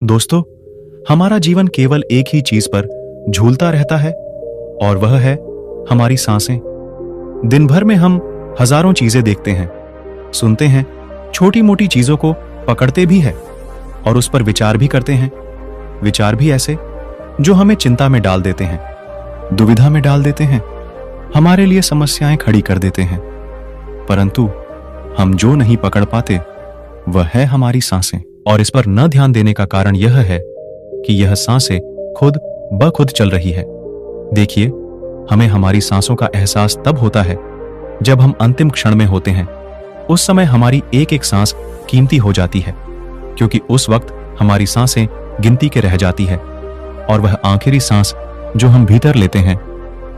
दोस्तों, हमारा जीवन केवल एक ही चीज पर झूलता रहता है और वह है हमारी सांसें। दिन भर में हम हजारों चीजें देखते हैं, सुनते हैं, छोटी मोटी चीजों को पकड़ते भी हैं और उस पर विचार भी करते हैं। विचार भी ऐसे जो हमें चिंता में डाल देते हैं, दुविधा में डाल देते हैं, हमारे लिए समस्याएं खड़ी कर देते हैं। परंतु हम जो नहीं पकड़ पाते वह है हमारी सांसें। और इस पर न ध्यान देने का कारण यह है कि यह सांसें खुद ब खुद चल रही है। देखिए, हमें हमारी सांसों का एहसास तब होता है जब हम अंतिम क्षण में होते हैं। उस समय हमारी एक एक सांस कीमती हो जाती है, क्योंकि उस वक्त हमारी सांसें गिनती के रह जाती है और वह आखिरी सांस जो हम भीतर लेते हैं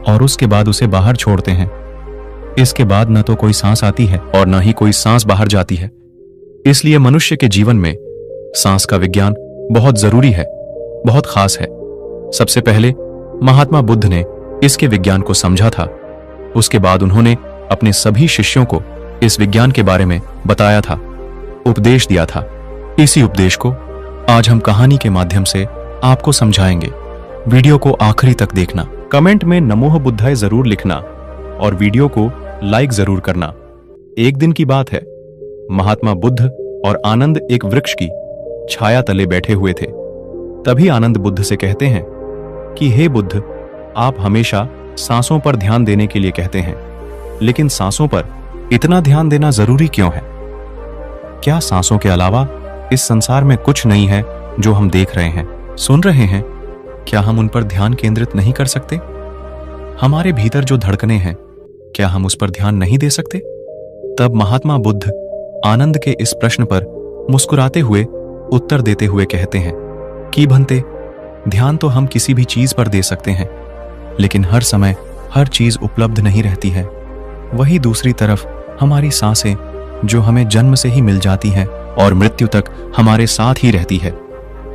और उसके बाद उसे बाहर छोड़ते हैं। इसके बाद न तो कोई सांस आती है और न ही कोई सांस बाहर जाती है। इसलिए मनुष्य के जीवन में सांस का विज्ञान बहुत जरूरी है, बहुत खास है। सबसे पहले महात्मा बुद्ध ने इसके विज्ञान को समझा था। उसके बाद उन्होंने अपने सभी शिष्यों को इस विज्ञान के बारे में बताया था, उपदेश दिया था। इसी उपदेश को आज हम कहानी के माध्यम से आपको समझाएंगे। वीडियो को आखिरी तक देखना, कमेंट में नमोः बुद्धाय जरूर लिखना और वीडियो को लाइक जरूर करना। एक दिन की बात है, महात्मा बुद्ध और आनंद एक वृक्ष की छाया तले बैठे हुए थे। तभी आनंद बुद्ध से कहते हैं कि हे बुद्ध, आप हमेशा सांसों पर ध्यान देने के लिए कहते हैं, लेकिन सांसों पर इतना ध्यान देना जरूरी क्यों है? क्या सांसों के अलावा इस संसार में कुछ नहीं है जो हम देख रहे हैं, सुन रहे हैं? क्या हम उन पर ध्यान केंद्रित नहीं कर सकते? हमारे भीतर जो धड़कनें हैं, क्या हम उस पर ध्यान नहीं दे सकते? तब महात्मा बुद्ध आनंद के इस प्रश्न पर मुस्कुराते हुए उत्तर देते हुए कहते हैं कि भंते, ध्यान तो हम किसी भी चीज पर दे सकते हैं, लेकिन हर समय हर चीज उपलब्ध नहीं रहती है। वही दूसरी तरफ हमारी सांसें जो हमें जन्म से ही मिल जाती हैं और मृत्यु तक हमारे साथ ही रहती है।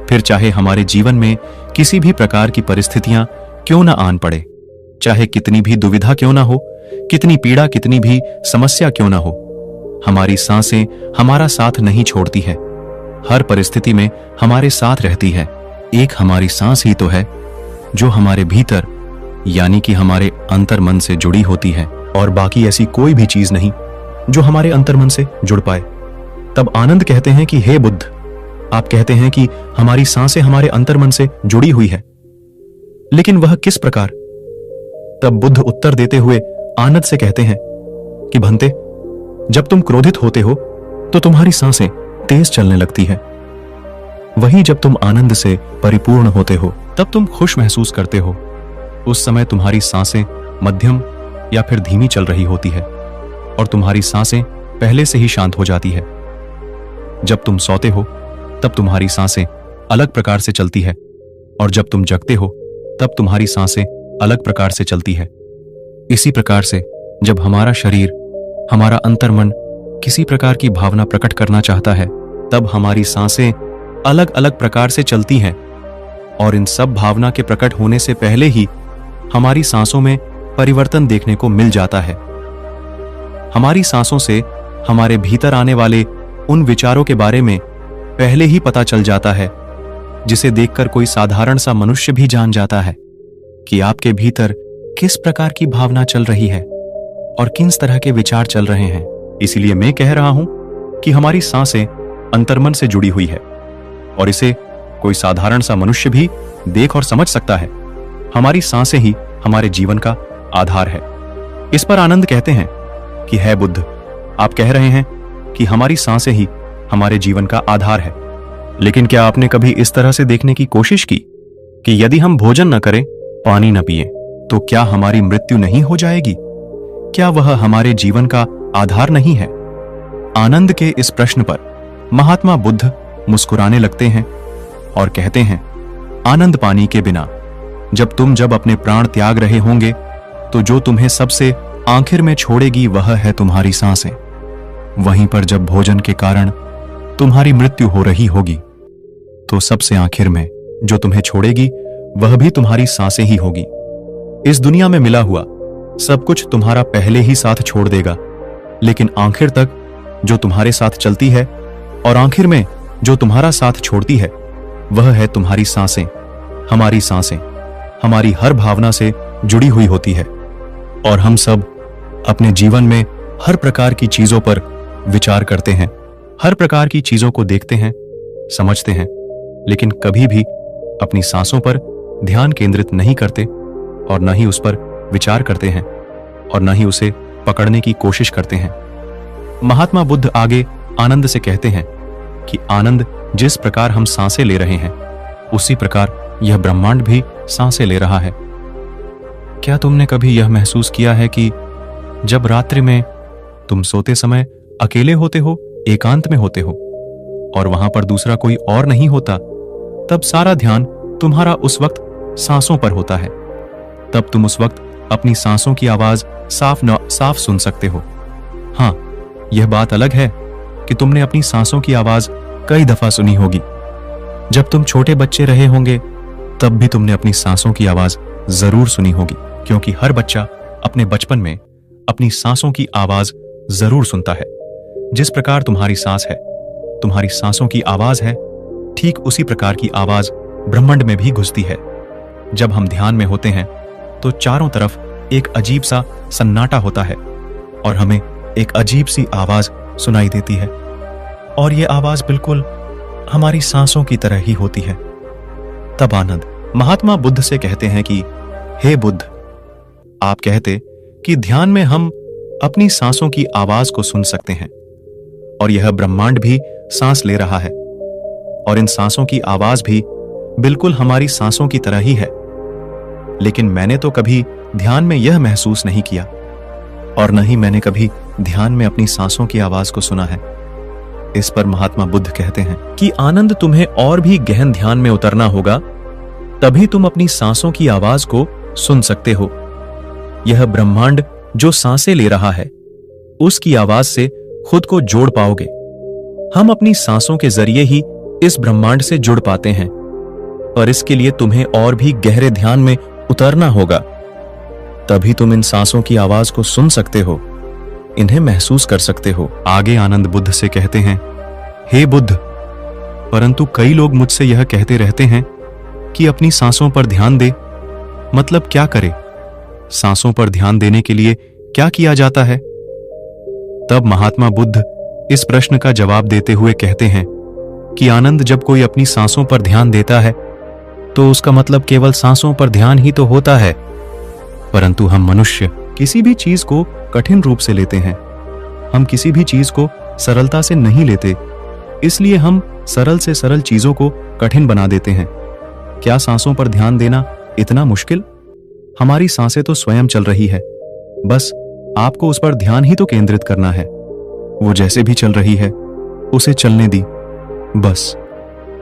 फिर चाहे हमारे जीवन में किसी भी प्रकार की परिस्थितियां क्यों न आन पड़े, चाहे कितनी भी दुविधा क्यों ना हो, कितनी पीड़ा, कितनी भी समस्या क्यों ना हो, हमारी सांसें हमारा साथ नहीं छोड़ती है। हर परिस्थिति में हमारे साथ रहती है। एक हमारी सांस ही तो है जो हमारे भीतर यानी कि हमारे अंतर्मन से जुड़ी होती है, और बाकी ऐसी कोई भी चीज नहीं जो हमारे अंतर्मन से जुड़ पाए। तब आनंद कहते हैं कि हे बुद्ध, आप कहते हैं कि हमारी सांसें हमारे अंतर्मन से जुड़ी हुई है, लेकिन वह किस प्रकार? तब बुद्ध उत्तर देते हुए आनंद से कहते हैं कि भंते, जब तुम क्रोधित होते हो तो तुम्हारी सांसें तेज चलने लगती है। वहीं जब तुम आनंद से परिपूर्ण होते हो तब तुम खुश महसूस करते हो। उस समय तुम्हारी सांसें मध्यम या फिर धीमी चल रही होती है और तुम्हारी सांसें पहले से ही शांत हो जाती है। जब तुम सोते हो तब तुम्हारी सांसें अलग प्रकार से चलती है और जब तुम जगते हो तब तुम्हारी सांसें अलग प्रकार से चलती है। इसी प्रकार से जब हमारा शरीर, हमारा अंतर्मन किसी प्रकार की भावना प्रकट करना चाहता है, तब हमारी सांसें अलग अलग प्रकार से चलती हैं और इन सब भावना के प्रकट होने से पहले ही हमारी सांसों में परिवर्तन देखने को मिल जाता है। हमारी सांसों से हमारे भीतर आने वाले उन विचारों के बारे में पहले ही पता चल जाता है, जिसे देखकर कोई साधारण सा मनुष्य भी जान जाता है कि आपके भीतर किस प्रकार की भावना चल रही है और किस तरह के विचार चल रहे हैं। इसीलिए मैं कह रहा हूं कि हमारी सांसें अंतर्मन से जुड़ी हुई है और इसे कोई साधारण सा मनुष्य भी देख और समझ सकता है। हमारी सांसें ही हमारे जीवन का आधार है। इस पर आनंद कहते हैं कि है बुद्ध, आप कह रहे हैं कि हमारी सांसें ही हमारे जीवन का आधार है, लेकिन क्या आपने कभी इस तरह से देखने की कोशिश की कि यदि हम भोजन न करें, पानी न पिए, तो क्या हमारी मृत्यु नहीं हो जाएगी? क्या वह हमारे जीवन का आधार नहीं है? आनंद के इस प्रश्न पर महात्मा बुद्ध मुस्कुराने लगते हैं और कहते हैं, आनंद पानी के बिना जब अपने प्राण त्याग रहे होंगे तो जो तुम्हें सबसे आखिर में छोड़ेगी वह है तुम्हारी सांसें। वहीं पर जब भोजन के कारण तुम्हारी मृत्यु हो रही होगी तो सबसे आखिर में जो तुम्हें छोड़ेगी वह भी तुम्हारी सांसें ही होगी। इस दुनिया में मिला हुआ सब कुछ तुम्हारा पहले ही साथ छोड़ देगा, लेकिन आखिर तक जो तुम्हारे साथ चलती है और आखिर में जो तुम्हारा साथ छोड़ती है वह है तुम्हारी सांसें। हमारी सांसें हमारी हर भावना से जुड़ी हुई होती है और हम सब अपने जीवन में हर प्रकार की चीजों पर विचार करते हैं, हर प्रकार की चीजों को देखते हैं, समझते हैं, लेकिन कभी भी अपनी सांसों पर ध्यान केंद्रित नहीं करते और न ही उस पर विचार करते हैं और न ही उसे पकड़ने की कोशिश करते हैं। महात्मा बुद्ध आगे आनंद से कहते हैं कि आनंद जिस प्रकार हम सांसें ले रहे हैं उसी प्रकार यह ब्रह्मांड भी सांसें ले रहा है। क्या तुमने कभी यह महसूस किया है कि जब रात्रि में तुम सोते समय अकेले होते हो, एकांत में होते हो और वहां पर दूसरा कोई और नहीं होता, तब सारा ध्यान तुम्हारा उस वक्त सांसों पर होता है। तब तुम उस वक्त अपनी सांसों की आवाज साफ सुन सकते हो। हाँ, यह बात अलग है कि तुमने अपनी सांसों की आवाज कई दफा सुनी होगी। जब तुम छोटे बच्चे रहे होंगे तब भी तुमने अपनी सांसों की आवाज जरूर सुनी होगी, क्योंकि हर बच्चा अपने बचपन में अपनी सांसों की आवाज जरूर सुनता है। जिस प्रकार तुम्हारी सांस है, तुम्हारी सांसों की आवाज है, ठीक उसी प्रकार की आवाज ब्रह्मांड में भी घुसती है। जब हम ध्यान में होते हैं तो चारों तरफ एक अजीब सा सन्नाटा होता है और हमें एक अजीब सी आवाज सुनाई देती है और यह आवाज बिल्कुल हमारी सांसों की तरह ही होती है। तब आनंद महात्मा बुद्ध से कहते हैं कि हे बुद्ध, आप कहते कि ध्यान में हम अपनी सांसों की आवाज को सुन सकते हैं और यह ब्रह्मांड भी सांस ले रहा है और इन सांसों की आवाज भी बिल्कुल हमारी सांसों की तरह ही है। लेकिन मैंने तो कभी ध्यान में यह महसूस नहीं किया और न ही मैंने कभी ध्यान में अपनी सांसों की आवाज को सुना है। इस पर महात्मा बुद्ध कहते हैं कि आनंद, तुम्हें और भी गहन ध्यान में उतरना होगा, तभी तुम अपनी सांसों की आवाज को सुन सकते हो। यह ब्रह्मांड जो सांसें ले रहा है उसकी आवाज से खुद को जोड़ पाओगे। हम अपनी सांसों के जरिए ही इस ब्रह्मांड से जुड़ पाते हैं, पर इसके लिए तुम्हें और भी गहरे ध्यान में उतरना होगा, तभी तुम इन सांसों की आवाज को सुन सकते हो, इन्हें महसूस कर सकते हो। आगे आनंद बुद्ध से कहते हैं, हे बुद्ध, परंतु कई लोग मुझसे यह कहते रहते हैं कि अपनी सांसों पर ध्यान दे। मतलब क्या करे? सांसों पर ध्यान देने के लिए क्या किया जाता है? तब महात्मा बुद्ध इस प्रश्न का जवाब देते हुए कहते हैं कि आनंद, जब कोई अपनी सांसों पर ध्यान देता है तो उसका मतलब केवल सांसों पर ध्यान ही तो होता है, परंतु हम मनुष्य किसी भी चीज को कठिन रूप से लेते हैं। हम किसी भी चीज को सरलता से नहीं लेते, इसलिए हम सरल से सरल चीजों को कठिन बना देते हैं। क्या सांसों पर ध्यान देना इतना मुश्किल? हमारी सांसें तो स्वयं चल रही है, बस आपको उस पर ध्यान ही तो केंद्रित करना है। वो जैसे भी चल रही है उसे चलने दी, बस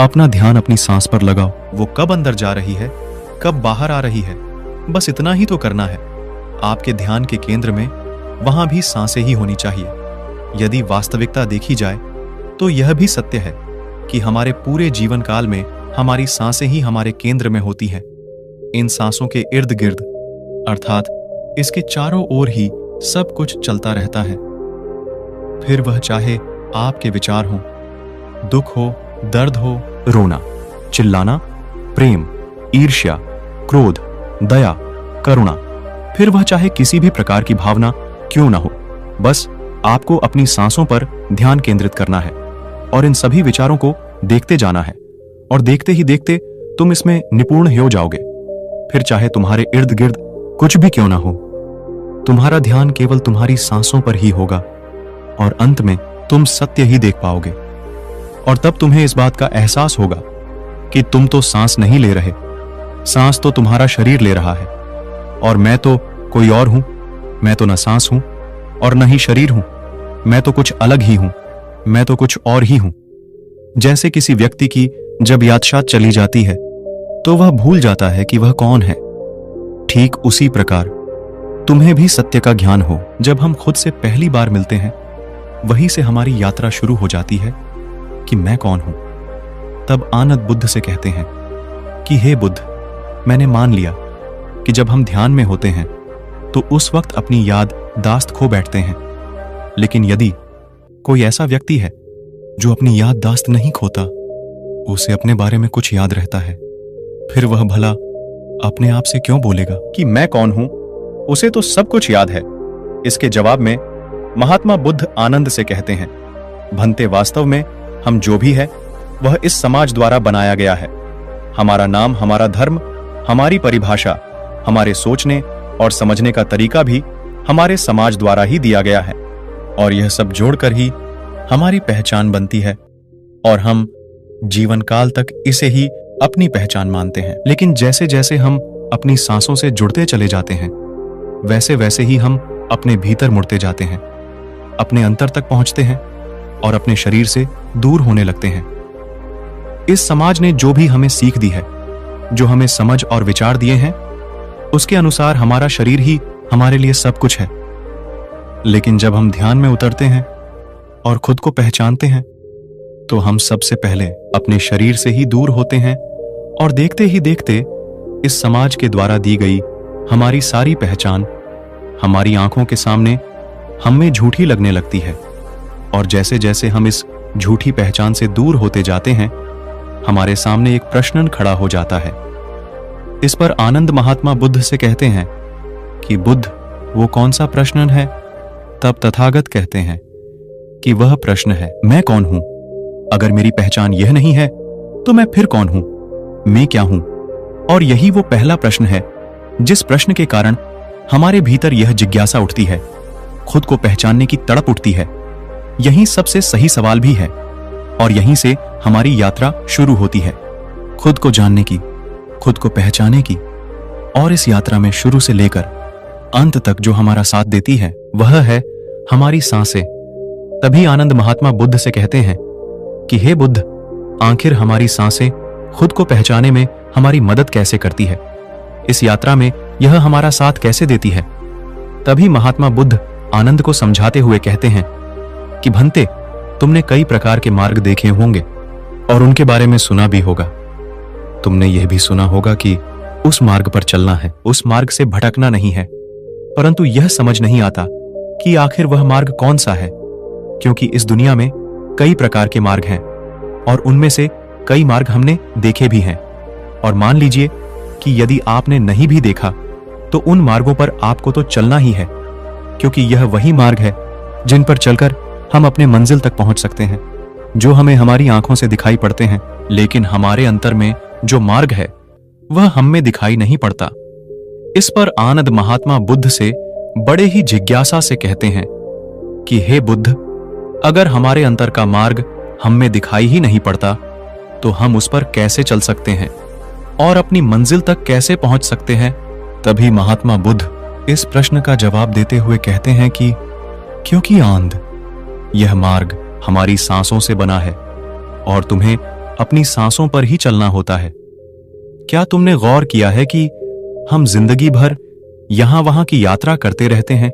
अपना ध्यान अपनी सांस पर लगाओ। वो कब अंदर जा रही है, कब बाहर आ रही है, बस इतना ही तो करना है। आपके ध्यान के केंद्र में वहां भी सांसें ही होनी चाहिए। यदि वास्तविकता देखी जाए तो यह भी सत्य है कि हमारे पूरे जीवन काल में हमारी सांसें ही हमारे केंद्र में होती हैं। इन सांसों के इर्द गिर्द अर्थात इसके चारों ओर ही सब कुछ चलता रहता है। फिर वह चाहे आपके विचार हो, दुख हो, दर्द हो, रोना, चिल्लाना, प्रेम, ईर्ष्या, क्रोध, दया, करुणा, फिर वह चाहे किसी भी प्रकार की भावना क्यों ना हो, बस आपको अपनी सांसों पर ध्यान केंद्रित करना है और इन सभी विचारों को देखते जाना है और देखते ही देखते तुम इसमें निपुण हो जाओगे। फिर चाहे तुम्हारे इर्द गिर्द कुछ भी क्यों ना हो, तुम्हारा ध्यान केवल तुम्हारी सांसों पर ही होगा और अंत में तुम सत्य ही देख पाओगे। और तब तुम्हें इस बात का एहसास होगा कि तुम तो सांस नहीं ले रहे, सांस तो तुम्हारा शरीर ले रहा है और मैं तो कोई और हूं। मैं तो न सांस हूं और न ही शरीर हूं, मैं तो कुछ अलग ही हूं, मैं तो कुछ और ही हूं। जैसे किसी व्यक्ति की जब याददाश्त चली जाती है तो वह भूल जाता है कि वह कौन है, ठीक उसी प्रकार तुम्हें भी सत्य का ज्ञान हो। जब हम खुद से पहली बार मिलते हैं वहीं से हमारी यात्रा शुरू हो जाती है कि मैं कौन हूं। तब आनंद बुद्ध से कहते हैं कि हे बुद्ध, मैंने मान लिया कि जब हम ध्यान में होते हैं तो उस वक्त अपनी याद दाश्त खो बैठते हैं, लेकिन यदि कोई ऐसा व्यक्ति है जो अपनी याद दाश्त नहीं खोता, उसे अपने बारे में कुछ याद रहता है, फिर वह भला अपने आप से क्यों बोलेगा कि मैं कौन हूं? उसे तो सब कुछ याद है। इसके जवाब में महात्मा बुद्ध आनंद से कहते हैं, भंते, वास्तव में हम जो भी है वह इस समाज द्वारा बनाया गया है। हमारा नाम, हमारा धर्म, हमारी परिभाषा, हमारे सोचने और समझने का तरीका भी हमारे समाज द्वारा ही दिया गया है, और यह सब जोड़कर ही हमारी पहचान बनती है, और हम जीवन काल तक इसे ही अपनी पहचान मानते हैं। लेकिन जैसे जैसे हम अपनी सांसों से जुड़ते चले जाते हैं, वैसे वैसे ही हम अपने भीतर मुड़ते जाते हैं, अपने अंतर तक पहुंचते हैं और अपने शरीर से दूर होने लगते हैं। इस समाज ने जो भी हमें सीख दी है, जो हमें समझ और विचार दिए हैं, उसके अनुसार हमारा शरीर ही हमारे लिए सब कुछ है। लेकिन जब हम ध्यान में उतरते हैं और खुद को पहचानते हैं, तो हम सबसे पहले अपने शरीर से ही दूर होते हैं, और देखते ही देखते इस समाज के द्वारा दी गई हमारी सारी पहचान हमारी आंखों के सामने हमें झूठी लगने लगती है। और जैसे जैसे हम इस झूठी पहचान से दूर होते जाते हैं, हमारे सामने एक प्रश्न खड़ा हो जाता है। इस पर आनंद महात्मा बुद्ध से कहते हैं कि बुद्ध, वो कौन सा प्रश्न है? तब तथागत कहते हैं कि वह प्रश्न है, मैं कौन हूं? अगर मेरी पहचान यह नहीं है तो मैं फिर कौन हूं? मैं क्या हूं? और यही वो पहला प्रश्न है जिस प्रश्न के कारण हमारे भीतर यह जिज्ञासा उठती है, खुद को पहचानने की तड़प उठती है। यही सबसे सही सवाल भी है, और यहीं से हमारी यात्रा शुरू होती है, खुद को जानने की, खुद को पहचाने की। और इस यात्रा में शुरू से लेकर अंत तक जो हमारा साथ देती है, वह है हमारी सांसें। तभी आनंद महात्मा बुद्ध से कहते हैं कि हे बुद्ध, आखिर हमारी सांसें खुद को पहचाने में हमारी मदद कैसे करती है? इस यात्रा में यह हमारा साथ कैसे देती है? तभी महात्मा बुद्ध आनंद को समझाते हुए कहते हैं कि भंते, तुमने कई प्रकार के मार्ग देखे होंगे और उनके बारे में सुना भी होगा। तुमने यह भी सुना होगा कि उस मार्ग पर चलना है, उस मार्ग से भटकना नहीं है। परंतु यह समझ नहीं आता कि आखिर वह मार्ग कौन सा है, क्योंकि इस दुनिया में कई प्रकार के मार्ग हैं, और उनमें से कई मार्ग हमने देखे भी हैं। और मान लीजिए कि यदि आपने नहीं भी देखा, तो उन मार्गों पर आपको तो चलना ही है, क्योंकि यह वही मार्ग है जिन पर चलकर हम अपने मंजिल तक पहुंच सकते हैं, जो हमें हमारी आंखों से दिखाई पड़ते हैं। लेकिन हमारे अंतर में जो मार्ग है, वह हम में दिखाई नहीं पड़ता। इस पर आनंद महात्मा बुद्ध से बड़े ही जिज्ञासा से कहते हैं कि हे बुद्ध, अगर हमारे अंतर का मार्ग हम में दिखाई ही नहीं पड़ता, तो हम उस पर कैसे चल सकते हैं और अपनी मंजिल तक कैसे पहुंच सकते हैं? तभी महात्मा बुद्ध इस प्रश्न का जवाब देते हुए कहते हैं कि क्योंकि आनंद, यह मार्ग हमारी सांसों से बना है, और तुम्हें अपनी सांसों पर ही चलना होता है। क्या तुमने गौर किया है कि हम जिंदगी भर यहां वहां की यात्रा करते रहते हैं,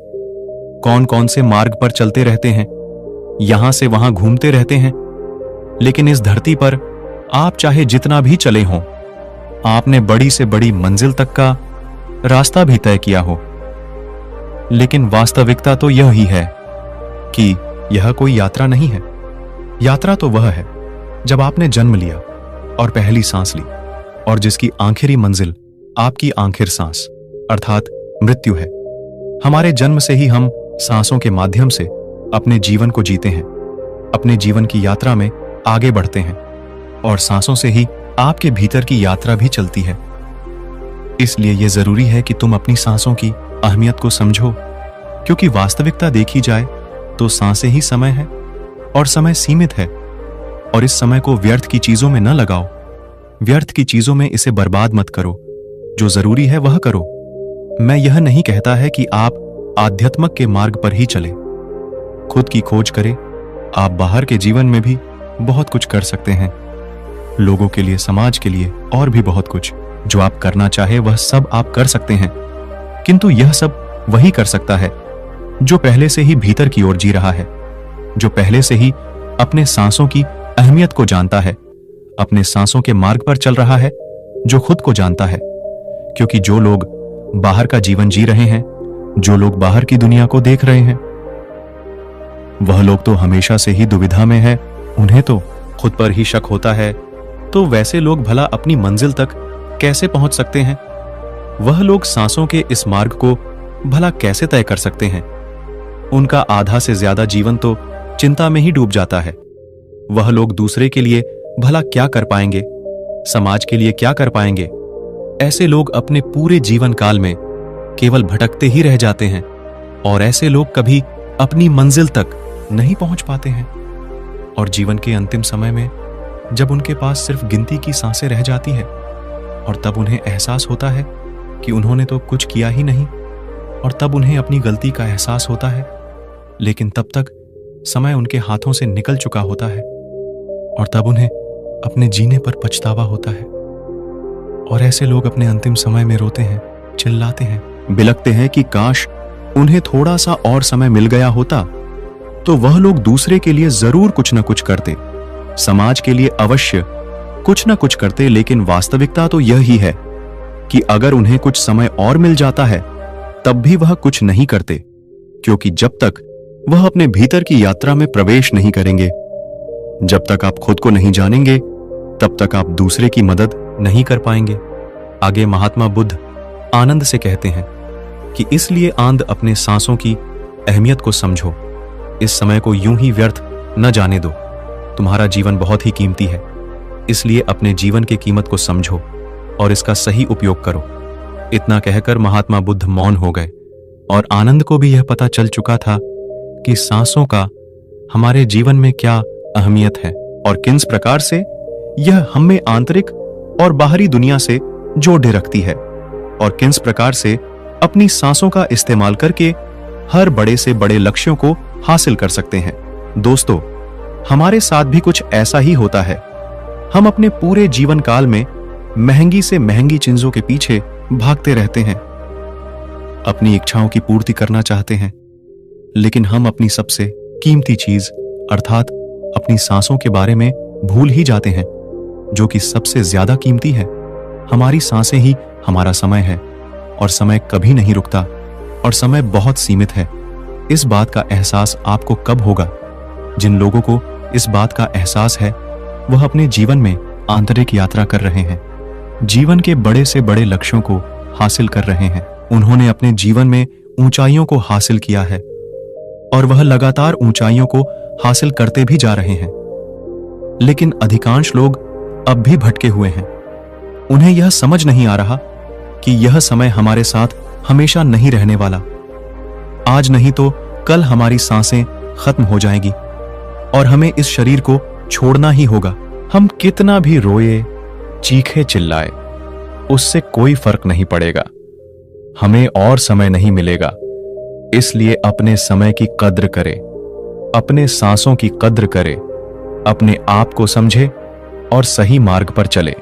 कौन कौन से मार्ग पर चलते रहते हैं, यहां से वहां घूमते रहते हैं, लेकिन इस धरती पर आप चाहे जितना भी चले हों, आपने बड़ी से बड़ी मंजिल तक का रास्ता भी तय किया हो, लेकिन वास्तविकता तो यह ही है कि यह कोई यात्रा नहीं है। यात्रा तो वह है जब आपने जन्म लिया और पहली सांस ली, और जिसकी आखिरी मंजिल आपकी आखिर सांस अर्थात मृत्यु है। हमारे जन्म से ही हम सांसों के माध्यम से अपने जीवन को जीते हैं, अपने जीवन की यात्रा में आगे बढ़ते हैं, और सांसों से ही आपके भीतर की यात्रा भी चलती है। इसलिए यह जरूरी है कि तुम अपनी सांसों की अहमियत को समझो, क्योंकि वास्तविकता देखी जाए तो सांसें ही समय है, और समय सीमित है। और इस समय को व्यर्थ की चीजों में न लगाओ, व्यर्थ की चीजों में इसे बर्बाद मत करो, जो जरूरी है वह करो। मैं यह नहीं कहता है कि आप आध्यात्म के मार्ग पर ही चले, खुद की खोज करें। आप बाहर के जीवन में भी बहुत कुछ कर सकते हैं, लोगों के लिए, समाज के लिए, और भी बहुत कुछ जो आप करना चाहे वह सब आप कर सकते हैं। किंतु यह सब वही कर सकता है जो पहले से ही भीतर की ओर जी रहा है, जो पहले से ही अपने सांसों की अहमियत को जानता है, अपने सांसों के मार्ग पर चल रहा है, जो खुद को जानता है। क्योंकि जो लोग बाहर का जीवन जी रहे हैं, जो लोग बाहर की दुनिया को देख रहे हैं, वह लोग तो हमेशा से ही दुविधा में है। उन्हें तो खुद पर ही शक होता है तो वैसे लोग भला अपनी मंजिल तक कैसे पहुंच सकते हैं? वह लोग सांसों के इस मार्ग को भला कैसे तय कर सकते हैं? उनका आधा से ज्यादा जीवन तो चिंता में ही डूब जाता है। वह लोग दूसरे के लिए भला क्या कर पाएंगे, समाज के लिए क्या कर पाएंगे? ऐसे लोग अपने पूरे जीवन काल में केवल भटकते ही रह जाते हैं और ऐसे लोग कभी अपनी मंजिल तक नहीं पहुंच पाते हैं। और जीवन के अंतिम समय में जब उनके पास सिर्फ गिनती की सांसें रह जाती है और तब उन्हें एहसास होता है कि उन्होंने तो कुछ किया ही नहीं, और तब उन्हें अपनी गलती का एहसास होता है, लेकिन तब तक समय उनके हाथों से निकल चुका होता है और तब उन्हें अपने जीने पर पछतावा होता है। और ऐसे लोग अपने अंतिम समय में रोते हैं, चिल्लाते हैं, बिलखते हैं कि काश उन्हें थोड़ा सा और समय मिल गया होता तो वह लोग दूसरे के लिए जरूर कुछ न कुछ करते, समाज के लिए अवश्य कुछ न कुछ करते। लेकिन वास्तविकता तो यह ही है कि अगर उन्हें कुछ समय और मिल जाता है तब भी वह कुछ नहीं करते, क्योंकि जब तक वह अपने भीतर की यात्रा में प्रवेश नहीं करेंगे, जब तक आप खुद को नहीं जानेंगे, तब तक आप दूसरे की मदद नहीं कर पाएंगे। आगे महात्मा बुद्ध आनंद से कहते हैं कि इसलिए आंध अपने सांसों की अहमियत को समझो, इस समय को यूं ही व्यर्थ न जाने दो। तुम्हारा जीवन बहुत ही कीमती है, इसलिए अपने जीवन की कीमत को समझो और इसका सही उपयोग करो। इतना कहकर महात्मा बुद्ध मौन हो गए और आनंद को भी यह पता चल चुका था कि सांसों का हमारे जीवन में क्या अहमियत है और किस प्रकार से यह हमें आंतरिक और बाहरी दुनिया से जोड़े रखती है, और किस प्रकार से अपनी सांसों का इस्तेमाल करके हर बड़े से बड़े लक्ष्यों को हासिल कर सकते हैं। दोस्तों, हमारे साथ भी कुछ ऐसा ही होता है। हम अपने पूरे जीवन काल में महंगी से महंगी चीजों के पीछे भागते रहते हैं, अपनी इच्छाओं की पूर्ति करना चाहते हैं, लेकिन हम अपनी सबसे कीमती चीज अर्थात अपनी सांसों के बारे में भूल ही जाते हैं, जो कि सबसे ज्यादा कीमती है। हमारी सांसें ही हमारा समय है और समय कभी नहीं रुकता और समय बहुत सीमित है। इस बात का एहसास आपको कब होगा? जिन लोगों को इस बात का एहसास है वह अपने जीवन में आंतरिक यात्रा कर रहे हैं, जीवन के बड़े से बड़े लक्ष्यों को हासिल कर रहे हैं। उन्होंने अपने जीवन में ऊंचाइयों को हासिल किया है और वह लगातार ऊंचाइयों को हासिल करते भी जा रहे हैं। लेकिन अधिकांश लोग अब भी भटके हुए हैं। उन्हें यह समझ नहीं आ रहा कि यह समय हमारे साथ हमेशा नहीं रहने वाला। आज नहीं तो कल हमारी सांसें खत्म हो जाएगी और हमें इस शरीर को छोड़ना ही होगा। हम कितना भी रोए, चीखे, चिल्लाए, उससे कोई फर्क नहीं पड़ेगा। हमें और समय नहीं मिलेगा, इसलिए अपने समय की कद्र करें, अपने सांसों की कद्र करें, अपने आप को समझे और सही मार्ग पर चले।